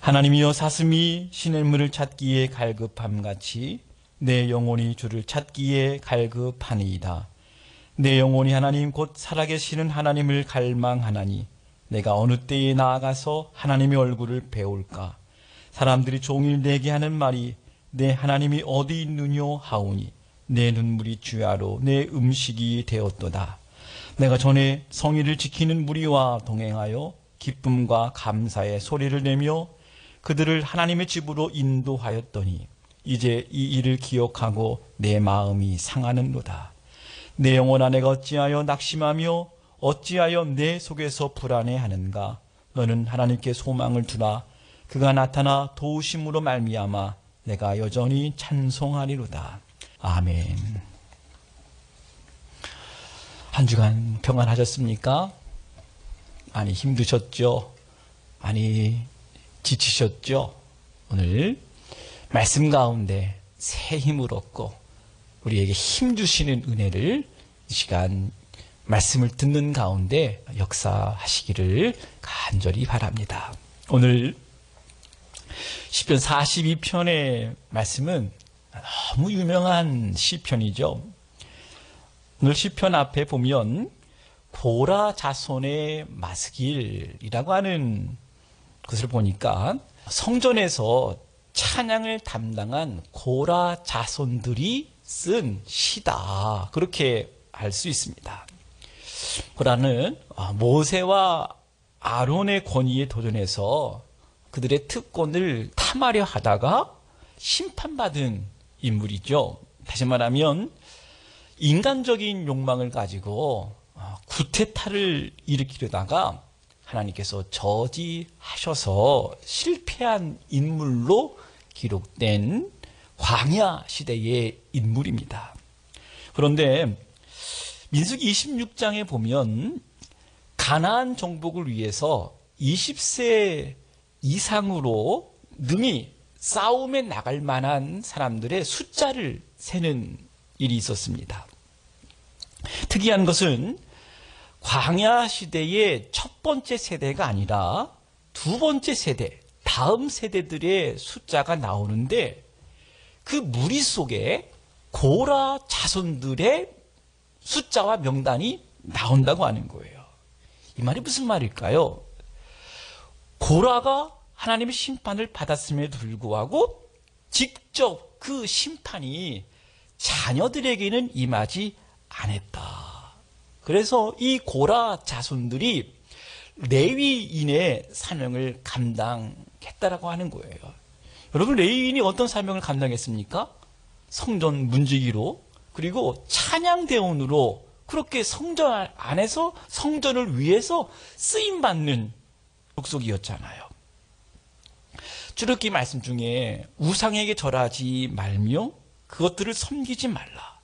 하나님이여 사슴이 시냇물을 찾기에 갈급함같이 내 영혼이 주를 찾기에 갈급하니이다. 내 영혼이 하나님 곧 살아계시는 하나님을 갈망하나니 내가 어느 때에 나아가서 하나님의 얼굴을 배울까. 사람들이 종일 내게 하는 말이 내 하나님이 어디 있느뇨 하오니 내 눈물이 주야로 내 음식이 되었도다. 내가 전에 성의를 지키는 무리와 동행하여 기쁨과 감사의 소리를 내며 그들을 하나님의 집으로 인도하였더니 이제 이 일을 기억하고 내 마음이 상하는도다. 내 영혼아 내가 어찌하여 낙심하며 어찌하여 내 속에서 불안해하는가. 너는 하나님께 소망을 두라. 그가 나타나 도우심으로 말미암아 내가 여전히 찬송하리로다. 아멘. 한 주간 평안하셨습니까? 많이 힘드셨죠? 많이 지치셨죠? 오늘 말씀 가운데 새 힘을 얻고 우리에게 힘 주시는 은혜를 이 시간 말씀을 듣는 가운데 역사하시기를 간절히 바랍니다. 오늘 시편 42편의 말씀은 너무 유명한 시편이죠. 오늘 시편 앞에 보면 고라 자손의 마스길이라고 하는 것을 보니까 성전에서 찬양을 담당한 고라 자손들이 쓴 시다. 그렇게 알 수 있습니다. 고라는 모세와 아론의 권위에 도전해서 그들의 특권을 탐하려 하다가 심판받은 인물이죠. 다시 말하면 인간적인 욕망을 가지고 구테타를 일으키려다가 하나님께서 저지하셔서 실패한 인물로 기록된 광야 시대의 인물입니다. 그런데 민수기 26장에 보면 가나안 정복을 위해서 20세 이상으로 능히 싸움에 나갈 만한 사람들의 숫자를 세는 일이 있었습니다. 특이한 것은 광야 시대의 첫 번째 세대가 아니라 두 번째 세대, 다음 세대들의 숫자가 나오는데 그 무리 속에 고라 자손들의 숫자와 명단이 나온다고 하는 거예요. 이 말이 무슨 말일까요? 고라가 하나님의 심판을 받았음에도 불구하고 직접 그 심판이 자녀들에게는 임하지 않았다. 그래서 이 고라 자손들이 레위인의 사명을 감당했다라고 하는 거예요. 여러분, 레위인이 어떤 사명을 감당했습니까? 성전 문지기로, 그리고 찬양대원으로 그렇게 성전 안에서 성전을 위해서 쓰임받는 족속이었잖아요. 출애굽기 말씀 중에 우상에게 절하지 말며 그것들을 섬기지 말라.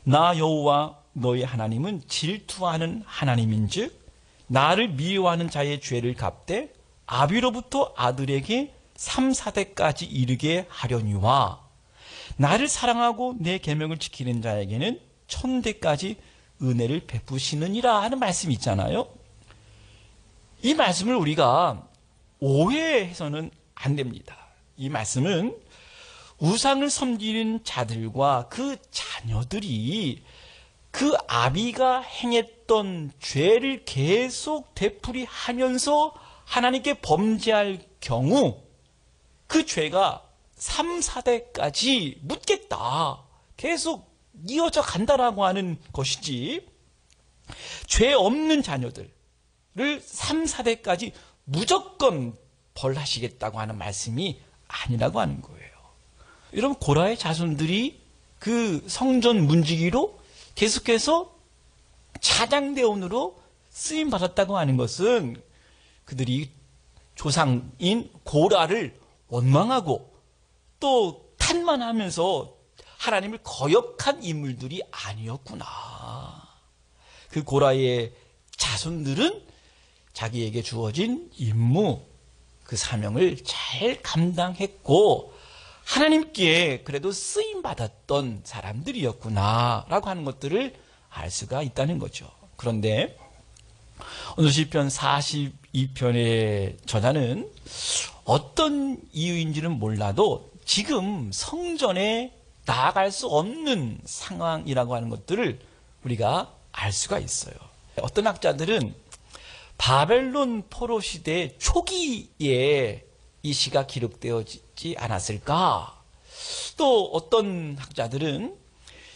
나 여호와 너의 하나님은 질투하는 하나님인즉 나를 미워하는 자의 죄를 갚되 아비로부터 아들에게 3, 4대까지 이르게 하려니와 나를 사랑하고 내 계명을 지키는 자에게는 1000대까지 은혜를 베푸시느니라 하는 말씀이 있잖아요. 이 말씀을 우리가 오해해서는 안 됩니다. 이 말씀은 우상을 섬기는 자들과 그 자녀들이 그 아비가 행했던 죄를 계속 되풀이하면서 하나님께 범죄할 경우 그 죄가 3, 4대까지 묻겠다. 계속 이어져 간다라고 하는 것이지, 죄 없는 자녀들을 3, 4대까지 무조건 벌하시겠다고 하는 말씀이 아니라고 하는 거예요. 여러분, 고라의 자손들이 그 성전 문지기로 계속해서 찬양대원으로 쓰임받았다고 하는 것은 그들이 조상인 고라를 원망하고 또 탄만하면서 하나님을 거역한 인물들이 아니었구나. 그 고라의 자손들은 자기에게 주어진 임무, 그 사명을 잘 감당했고 하나님께 그래도 쓰임받았던 사람들이었구나 라고 하는 것들을 알 수가 있다는 거죠. 그런데 오늘 시편 42편의 저자는 어떤 이유인지는 몰라도 지금 성전에 나아갈 수 없는 상황이라고 하는 것들을 우리가 알 수가 있어요. 어떤 학자들은 바벨론 포로 시대 초기에 이 시가 기록되어지지 않았을까? 또 어떤 학자들은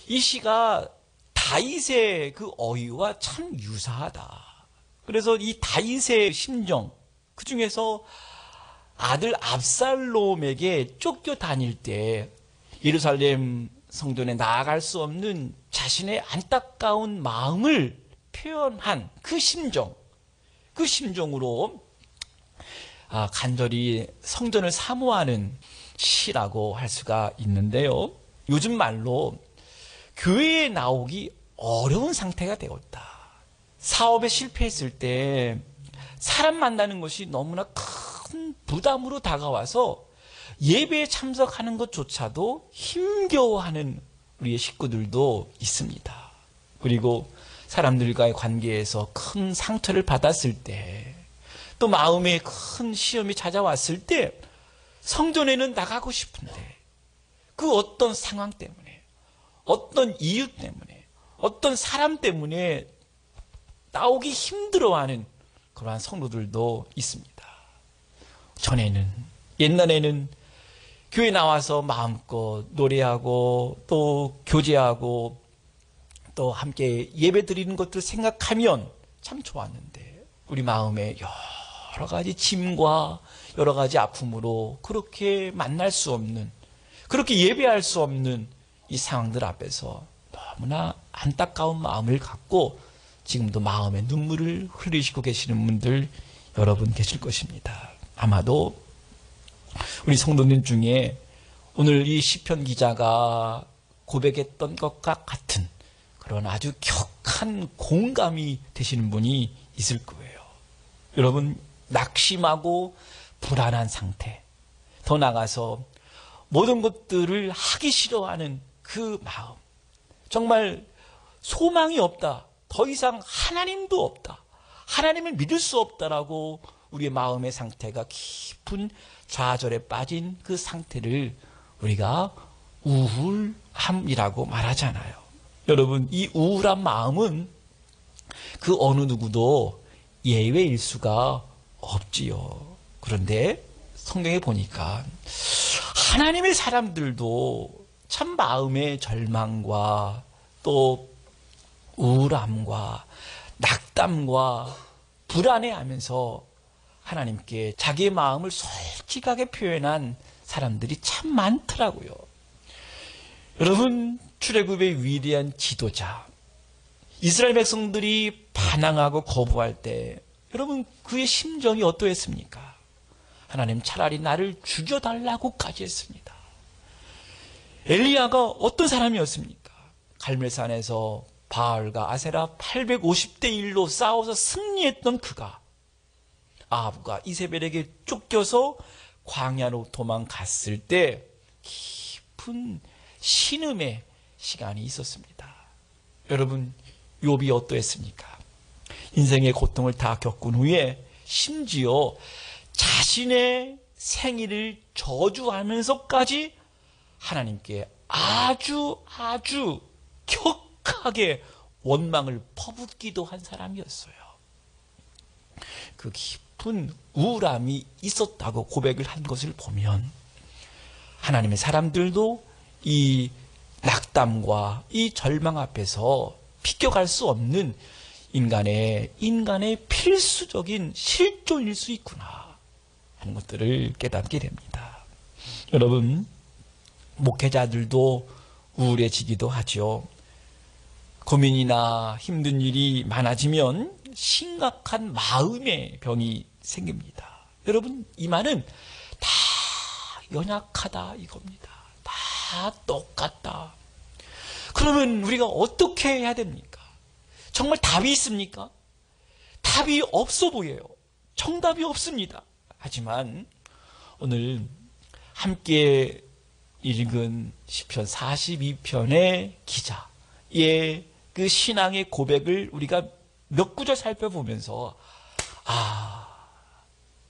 이 시가 다윗의 그 어휘와 참 유사하다. 그래서 이 다윗의 심정, 그 중에서 아들 압살롬에게 쫓겨다닐 때 예루살렘 성전에 나아갈 수 없는 자신의 안타까운 마음을 표현한 그 심정, 그 심정으로 간절히 성전을 사모하는 시라고 할 수가 있는데요. 요즘 말로 교회에 나오기 어려운 상태가 되었다. 사업에 실패했을 때 사람 만나는 것이 너무나 큰 부담으로 다가와서 예배에 참석하는 것조차도 힘겨워하는 우리의 식구들도 있습니다. 그리고 사람들과의 관계에서 큰 상처를 받았을 때, 또 마음에 큰 시험이 찾아왔을 때 성전에는 나가고 싶은데 그 어떤 상황 때문에, 어떤 이유 때문에, 어떤 사람 때문에 나오기 힘들어하는 그러한 성도들도 있습니다. 옛날에는 교회 나와서 마음껏 노래하고 또 교제하고 또 함께 예배 드리는 것들 생각하면 참 좋았는데, 우리 마음에 여러 가지 짐과 여러 가지 아픔으로 그렇게 만날 수 없는, 그렇게 예배할 수 없는 이 상황들 앞에서 너무나 안타까운 마음을 갖고 지금도 마음에 눈물을 흘리시고 계시는 분들 여러분 계실 것입니다. 아마도 우리 성도님 중에 오늘 이 시편 기자가 고백했던 것과 같은 그런 아주 격한 공감이 되시는 분이 있을 거예요. 여러분, 낙심하고 불안한 상태, 더 나아가서 모든 것들을 하기 싫어하는 그 마음, 정말 소망이 없다, 더 이상 하나님도 없다, 하나님을 믿을 수 없다라고 우리의 마음의 상태가 깊은 좌절에 빠진 그 상태를 우리가 우울함이라고 말하잖아요. 여러분, 이 우울한 마음은 그 어느 누구도 예외일 수가 없지요. 그런데 성경에 보니까 하나님의 사람들도 참 마음의 절망과 또 우울함과 낙담과 불안해하면서 하나님께 자기의 마음을 솔직하게 표현한 사람들이 참 많더라고요. 여러분, 출애굽의 위대한 지도자, 이스라엘 백성들이 반항하고 거부할 때 여러분 그의 심정이 어떠했습니까? 하나님, 차라리 나를 죽여달라고까지 했습니다. 엘리야가 어떤 사람이었습니까? 갈멜산에서 바알과 아세라 850대 1로 싸워서 승리했던 그가 아합과 이세벨에게 쫓겨서 광야로 도망갔을 때 깊은 신음의 시간이 있었습니다. 여러분, 욥이 어떠했습니까? 인생의 고통을 다 겪은 후에 심지어 자신의 생일을 저주하면서까지 하나님께 아주 격하게 원망을 퍼붓기도 한 사람이었어요. 그 깊은 우울함이 있었다고 고백을 한 것을 보면 하나님의 사람들도 이 낙담과 이 절망 앞에서 비껴갈 수 없는 인간의 필수적인 실존일 수 있구나 하는 것들을 깨닫게 됩니다. 여러분, 목회자들도 우울해지기도 하죠. 고민이나 힘든 일이 많아지면 심각한 마음의 병이 생깁니다. 여러분, 이 말은 다 연약하다 이겁니다. 다 똑같다. 그러면 우리가 어떻게 해야 됩니까? 정말 답이 있습니까? 답이 없어 보여요. 정답이 없습니다. 하지만 오늘 함께 읽은 시편 42편의 기자의 그 신앙의 고백을 우리가 몇 구절 살펴보면서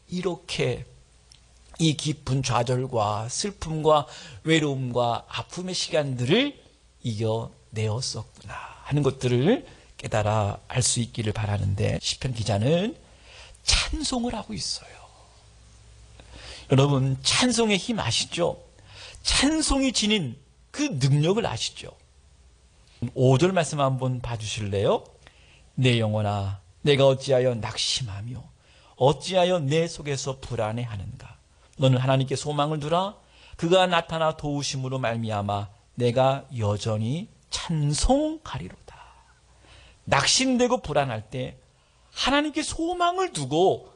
이렇게 이 깊은 좌절과 슬픔과 외로움과 아픔의 시간들을 이겨내었었구나 하는 것들을 깨달아 알 수 있기를 바라는데, 시편 기자는 찬송을 하고 있어요. 여러분, 찬송의 힘 아시죠? 찬송이 지닌 그 능력을 아시죠? 5절 말씀 한번 봐주실래요? 내 영혼아, 내가 어찌하여 낙심하며 어찌하여 내 속에서 불안해하는가? 너는 하나님께 소망을 두라. 그가 나타나 도우심으로 말미암아 내가 여전히 찬송하리로다. 낙심되고 불안할 때 하나님께 소망을 두고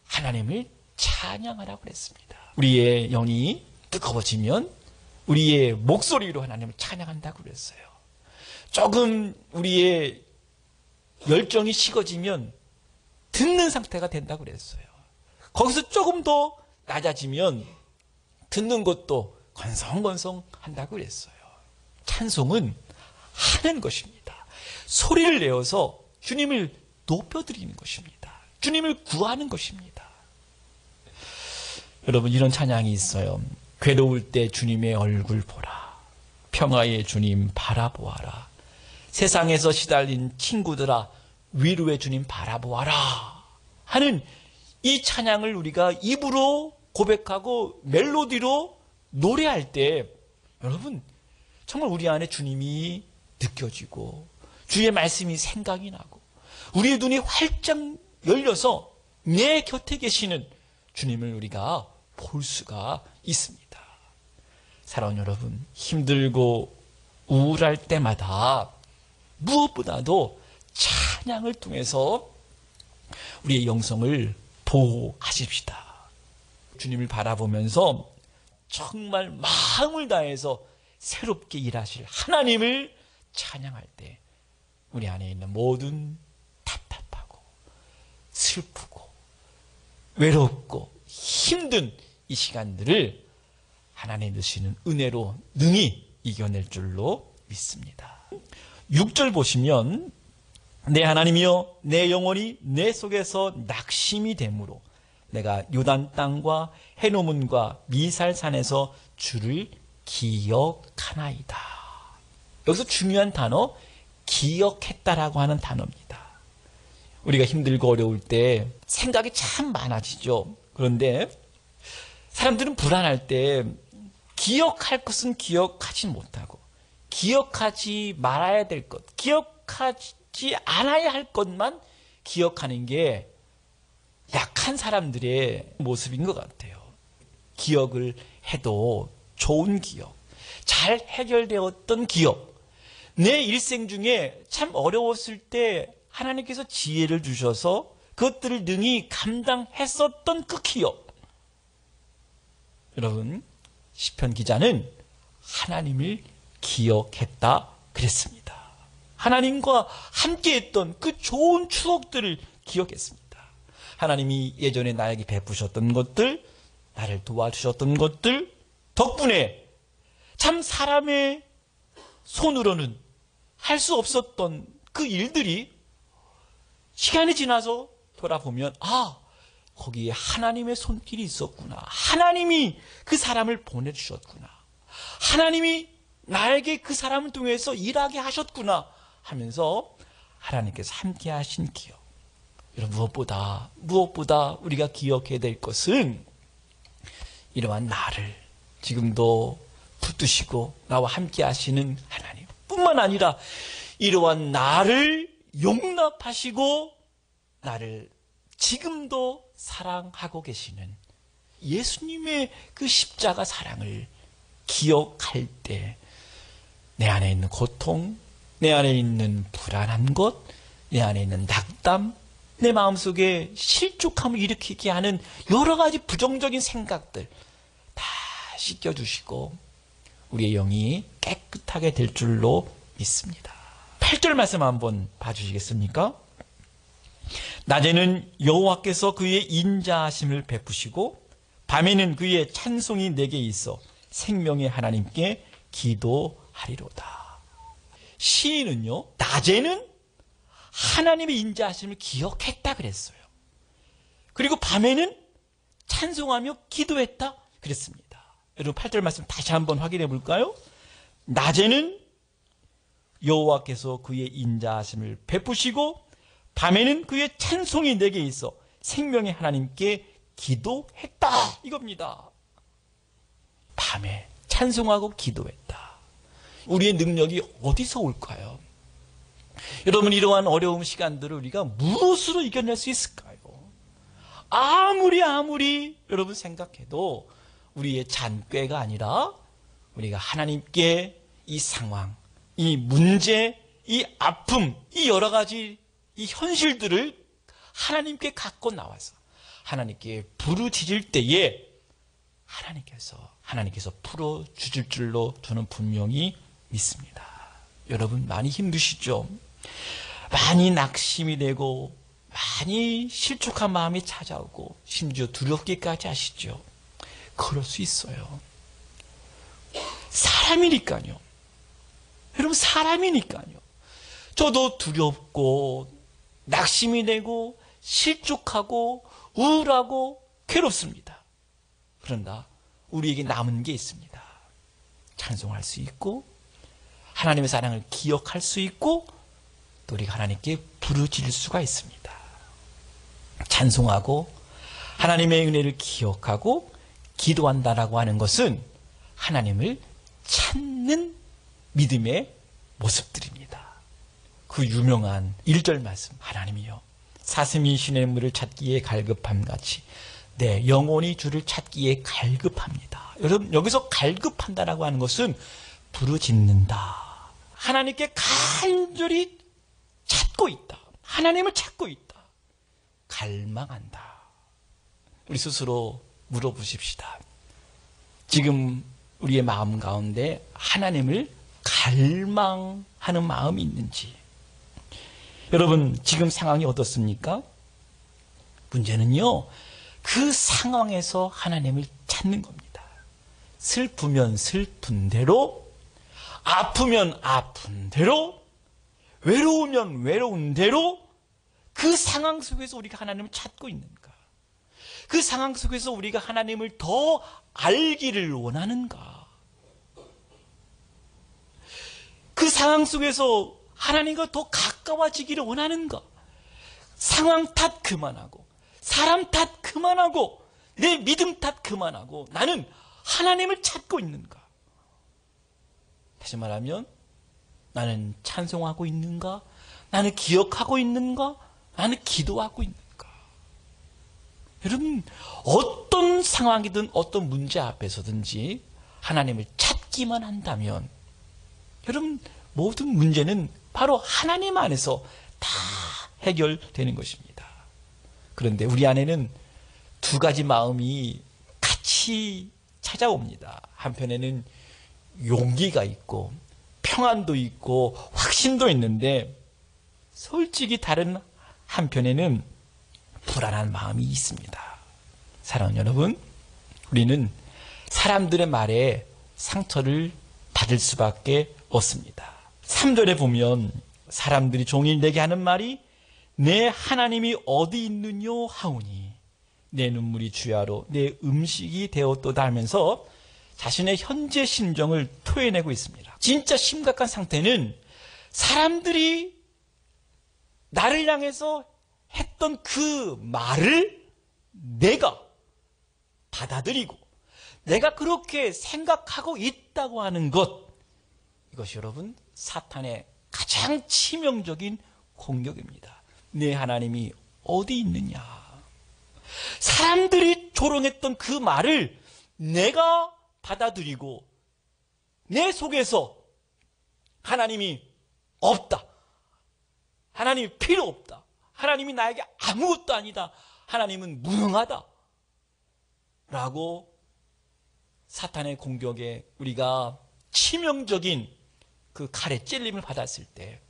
하나님을 찬양하라고 그랬습니다. 우리의 영이 뜨거워지면 우리의 목소리로 하나님을 찬양한다고 그랬어요. 조금 우리의 열정이 식어지면 듣는 상태가 된다고 그랬어요. 거기서 조금 더 낮아지면 듣는 것도 건성건성 한다고 그랬어요. 찬송은 하는 것입니다. 소리를 내어서 주님을 높여드리는 것입니다. 주님을 구하는 것입니다. 여러분, 이런 찬양이 있어요. 괴로울 때 주님의 얼굴 보라. 평화의 주님 바라보아라. 세상에서 시달린 친구들아, 위로의 주님 바라보아라 하는 이 찬양을 우리가 입으로 고백하고 멜로디로 노래할 때, 여러분, 정말 우리 안에 주님이 느껴지고 주의 말씀이 생각이 나고 우리의 눈이 활짝 열려서 내 곁에 계시는 주님을 우리가 볼 수가 있습니다. 사랑하는 여러분, 힘들고 우울할 때마다 무엇보다도 찬양을 통해서 우리의 영성을 보호하십시다. 주님을 바라보면서 정말 마음을 다해서 새롭게 일하실 하나님을 찬양할 때 우리 안에 있는 모든 답답하고 슬프고 외롭고 힘든 이 시간들을 하나님 주시는 은혜로 능히 이겨낼 줄로 믿습니다. 6절 보시면 내 하나님이여 내 영혼이 내 속에서 낙심이 되므로 내가 요단 땅과 헤노문과 미살산에서 주를 기억하나이다. 여기서 중요한 단어 기억했다라고 하는 단어입니다. 우리가 힘들고 어려울 때 생각이 참 많아지죠. 그런데 사람들은 불안할 때 기억할 것은 기억하지 못하고 기억하지 말아야 될 것, 기억하지 않아야 할 것만 기억하는 게 약한 사람들의 모습인 것 같아요. 기억을 해도 좋은 기억, 잘 해결되었던 기억, 내 일생 중에 참 어려웠을 때 하나님께서 지혜를 주셔서 그것들을 능히 감당했었던 그 기억. 여러분, 시편 기자는 하나님을 기억했다 그랬습니다. 하나님과 함께했던 그 좋은 추억들을 기억했습니다. 하나님이 예전에 나에게 베푸셨던 것들, 나를 도와주셨던 것들 덕분에 참 사람의 손으로는 할 수 없었던 그 일들이 시간이 지나서 돌아보면 거기에 하나님의 손길이 있었구나. 하나님이 그 사람을 보내주셨구나. 하나님이 나에게 그 사람을 통해서 일하게 하셨구나 하면서 하나님께서 함께 하신 기억. 여러분, 무엇보다 우리가 기억해야 될 것은 이러한 나를 지금도 붙드시고 나와 함께 하시는 하나님 뿐만 아니라 이러한 나를 용납하시고 나를 지금도 사랑하고 계시는 예수님의 그 십자가 사랑을 기억할 때 내 안에 있는 고통, 내 안에 있는 불안한 것, 내 안에 있는 낙담, 내 마음속에 실족함을 일으키게 하는 여러 가지 부정적인 생각들 다 씻겨주시고 우리의 영이 깨끗하게 될 줄로 믿습니다. 8절 말씀 한번 봐주시겠습니까? 낮에는 여호와께서 그의 인자하심을 베푸시고 밤에는 그의 찬송이 내게 있어 생명의 하나님께 기도하리로다. 시인은요, 낮에는 하나님의 인자하심을 기억했다 그랬어요. 그리고 밤에는 찬송하며 기도했다 그랬습니다. 여러분 8절 말씀 다시 한번 확인해 볼까요? 낮에는 여호와께서 그의 인자하심을 베푸시고 밤에는 그의 찬송이 내게 있어 생명의 하나님께 기도했다 이겁니다. 밤에 찬송하고 기도했다. 우리의 능력이 어디서 올까요? 여러분, 이러한 어려운 시간들을 우리가 무엇으로 이겨낼 수 있을까요? 아무리 여러분 생각해도 우리의 잔꾀가 아니라 우리가 하나님께 이 상황, 이 문제, 이 아픔, 이 여러 가지 이 현실들을 하나님께 갖고 나와서 하나님께 부르짖을 때에 하나님께서 풀어주실 줄로 저는 분명히 믿습니다. 여러분 많이 힘드시죠? 많이 낙심이 되고 많이 실족한 마음이 찾아오고 심지어 두렵기까지 하시죠. 그럴 수 있어요. 사람이니까요. 여러분 사람이니까요. 저도 두렵고 낙심이 되고 실족하고 우울하고 괴롭습니다. 그런가 우리에게 남은 게 있습니다. 찬송할 수 있고 하나님의 사랑을 기억할 수 있고 또 우리가 하나님께 부르짖을 수가 있습니다. 찬송하고 하나님의 은혜를 기억하고 기도한다라고 하는 것은 하나님을 찾는 믿음의 모습들입니다. 그 유명한 1절 말씀, 하나님이여 사슴이 시냇물을 찾기에 갈급함같이 내 영혼이 주를 찾기에 갈급합니다. 여러분 여기서 갈급한다라고 하는 것은 부르짖는다. 하나님께 간절히 찾고 있다. 하나님을 찾고 있다. 갈망한다. 우리 스스로 물어보십시다. 지금 우리의 마음 가운데 하나님을 갈망하는 마음이 있는지. 여러분 지금 상황이 어떻습니까? 문제는요 그 상황에서 하나님을 찾는 겁니다. 슬프면 슬픈 대로, 아프면 아픈 대로, 외로우면 외로운 대로 그 상황 속에서 우리가 하나님을 찾고 있는가? 그 상황 속에서 우리가 하나님을 더 알기를 원하는가? 그 상황 속에서 하나님과 더 가까워지기를 원하는가? 상황 탓 그만하고 사람 탓 그만하고 내 믿음 탓 그만하고 나는 하나님을 찾고 있는가? 다시 말하면 나는 찬송하고 있는가? 나는 기억하고 있는가? 나는 기도하고 있는가? 여러분 어떤 상황이든 어떤 문제 앞에서든지 하나님을 찾기만 한다면 여러분 모든 문제는 바로 하나님 안에서 다 해결되는 것입니다. 그런데 우리 안에는 두 가지 마음이 같이 찾아옵니다. 한편에는 용기가 있고 평안도 있고 확신도 있는데 솔직히 다른 한편에는 불안한 마음이 있습니다. 사랑하는 여러분, 우리는 사람들의 말에 상처를 받을 수밖에 없습니다. 3절에 보면 사람들이 종일 내게 하는 말이 내 하나님이 어디 있느뇨 하오니 내 눈물이 주야로 내 음식이 되었도다 하면서 자신의 현재 심정을 토해내고 있습니다. 진짜 심각한 상태는 사람들이 나를 향해서 했던 그 말을 내가 받아들이고 내가 그렇게 생각하고 있다고 하는 것, 이것이 여러분 사탄의 가장 치명적인 공격입니다. 내 하나님이 어디 있느냐? 사람들이 조롱했던 그 말을 내가 받아들이고 내 속에서 하나님이 없다. 하나님이 필요 없다. 하나님이 나에게 아무것도 아니다. 하나님은 무능하다. 라고 사탄의 공격에 우리가 치명적인 그 칼에 찔림을 받았을 때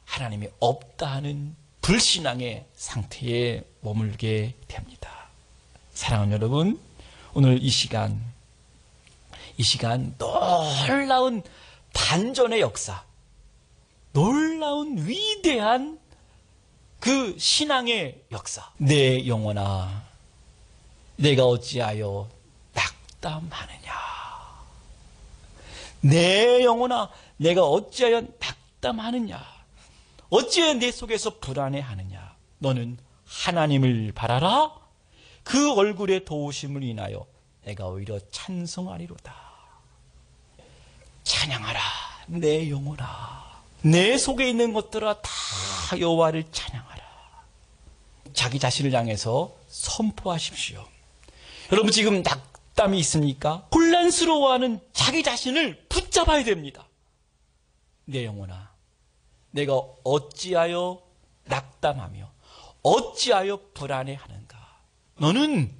하나님이 없다 하는 불신앙의 상태에 머물게 됩니다. 사랑하는 여러분, 오늘 이 시간 놀라운 반전의 역사, 놀라운 위대한 그 신앙의 역사, 내 영혼아 내가 어찌하여 낙담하느냐. 내 영혼아, 내가 어찌하여 낙담하느냐. 어찌하여 내 속에서 불안해하느냐. 너는 하나님을 바라라. 그 얼굴의 도우심을 인하여 내가 오히려 찬송하리로다. 찬양하라 내 영혼아. 내 속에 있는 것들아 다 여호와를 찬양하라. 자기 자신을 향해서 선포하십시오. 여러분 지금 낙담이 있습니까? 혼란스러워하는 자기 자신을 붙잡아야 됩니다. 내 영혼아, 내가 어찌하여 낙담하며 어찌하여 불안해하는가. 너는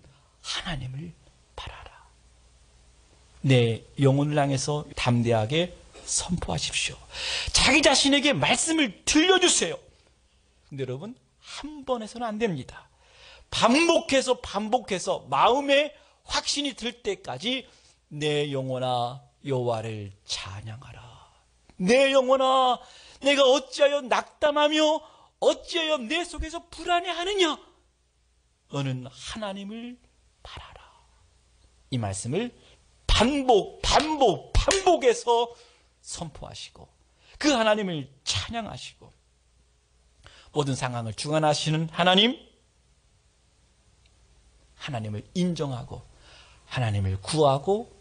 하나님을 바라라. 내 영혼을 향해서 담대하게 선포하십시오. 자기 자신에게 말씀을 들려주세요. 근데 여러분, 한 번 해서는 안 됩니다. 반복해서 마음에 확신이 들 때까지 내 영혼아 여호와를 찬양하라. 내 영혼아, 내가 어찌하여 낙담하며 어찌하여 내 속에서 불안해하느냐. 너는 하나님을 바라라. 이 말씀을 반복해서 선포하시고 그 하나님을 찬양하시고 모든 상황을 주관하시는 하나님을 인정하고 하나님을 구하고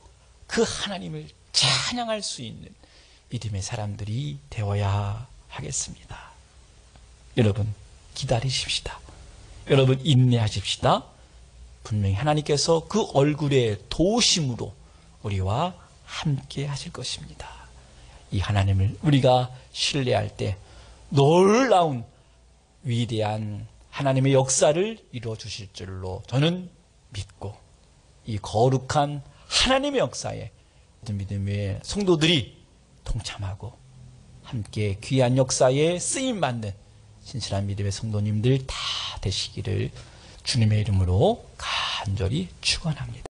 그 하나님을 찬양할 수 있는 믿음의 사람들이 되어야 하겠습니다. 여러분 기다리십시다. 여러분 인내하십시다. 분명히 하나님께서 그 얼굴의 도우심으로 우리와 함께 하실 것입니다. 이 하나님을 우리가 신뢰할 때 놀라운 위대한 하나님의 역사를 이루어 주실 줄로 저는 믿고 이 거룩한 하나님의 역사에 모든 믿음의 성도들이 동참하고 함께 귀한 역사에 쓰임받는 신실한 믿음의 성도님들 다 되시기를 주님의 이름으로 간절히 축원합니다.